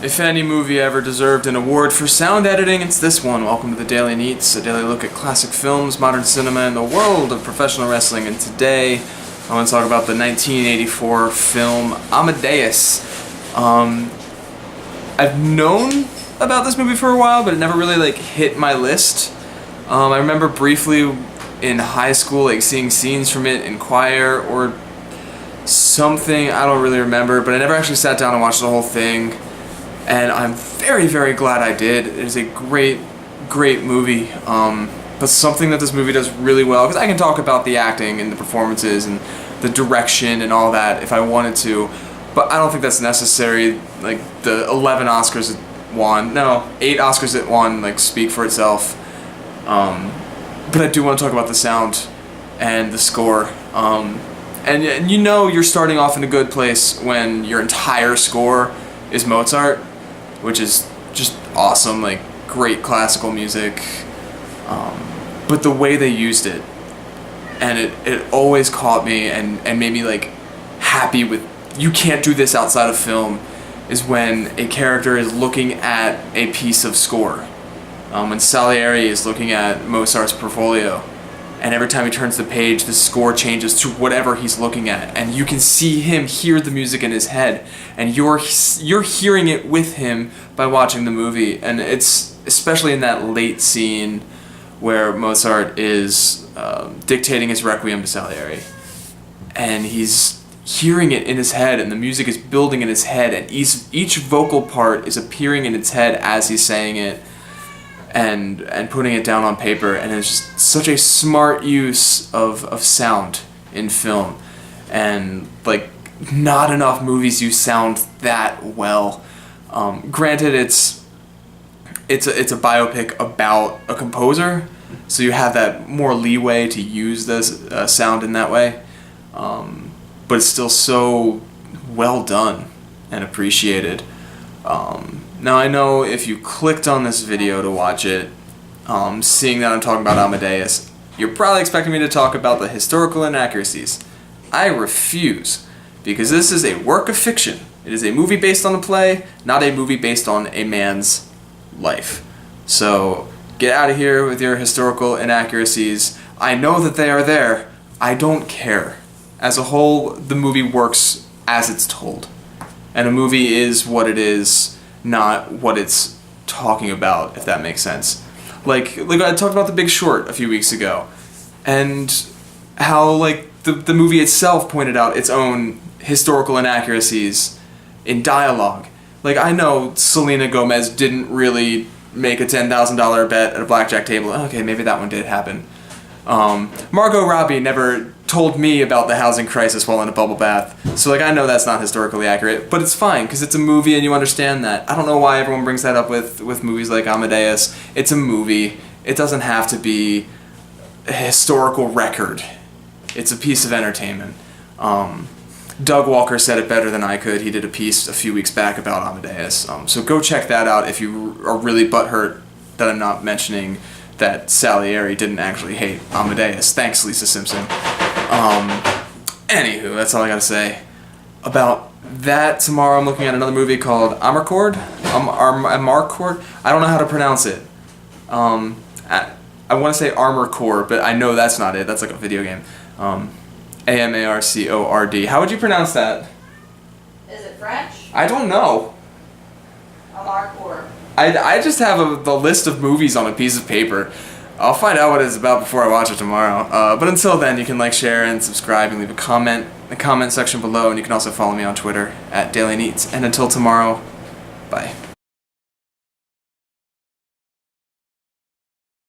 If any movie ever deserved an award for sound editing, it's this one. Welcome to the Daily Neitz, a daily look at classic films, modern cinema, and the world of professional wrestling. And today, I want to talk about the 1984 film Amadeus. I've known about this movie for a while, but it never really hit my list. I remember briefly in high school seeing scenes from it in choir or something. I don't really remember, but I never actually sat down and watched the whole thing. And I'm very, very glad I did. It is a great, great movie. But something that this movie does really well, because I can talk about the acting and the performances and the direction and all that if I wanted to, but I don't think that's necessary. Like the 11 Oscars it won, no, 8 Oscars it won, speak for itself. But I do want to talk about the sound and the score. And you know you're starting off in a good place when your entire score is Mozart, which is just awesome, great classical music. But the way they used it, and it always caught me and made me happy with, you can't do this outside of film, is when a character is looking at a piece of score. When Salieri is looking at Mozart's portfolio, and every time he turns the page, the score changes to whatever he's looking at, and you can see him hear the music in his head, and you're hearing it with him by watching the movie. And it's especially in that late scene where Mozart is dictating his Requiem to Salieri, and he's hearing it in his head, and the music is building in his head, and each vocal part is appearing in its head as he's saying it, and putting it down on paper. And it's just such a smart use of sound in film, and not enough movies use sound that well. Granted, it's a biopic about a composer, so you have that more leeway to use this sound in that way, but it's still so well done and appreciated. Now I know if you clicked on this video to watch it, seeing that I'm talking about Amadeus, you're probably expecting me to talk about the historical inaccuracies. I refuse, because this is a work of fiction. It is a movie based on a play, not a movie based on a man's life. So get out of here with your historical inaccuracies. I know that they are there. I don't care. As a whole, the movie works as it's told. And a movie is what it is, not what it's talking about, if that makes sense. Like I talked about The Big Short a few weeks ago, and how the movie itself pointed out its own historical inaccuracies in dialogue. I know Selena Gomez didn't really make a $10,000 bet at a blackjack table. Okay, maybe that one did happen. Margot Robbie never told me about the housing crisis while in a bubble bath. So I know that's not historically accurate, but it's fine because it's a movie and you understand that. I don't know why everyone brings that up with movies like Amadeus. It's a movie. It doesn't have to be a historical record. It's a piece of entertainment. Doug Walker said it better than I could. He did a piece a few weeks back about Amadeus. So go check that out if you are really butthurt that I'm not mentioning that Salieri didn't actually hate Amadeus. Thanks, Lisa Simpson. Anywho, that's all I gotta say about that. Tomorrow I'm looking at another movie called Amarcord. Amarcord? I don't know how to pronounce it. I want to say Armor Core, but I know that's not it. That's a video game. Amarcord. How would you pronounce that? Is it French? I don't know. Amarcord. I just have the list of movies on a piece of paper. I'll find out what it's about before I watch it tomorrow. But until then, you can share, and subscribe, and leave a comment in the comment section below. And you can also follow me on Twitter @DailyNeitz. And until tomorrow, bye.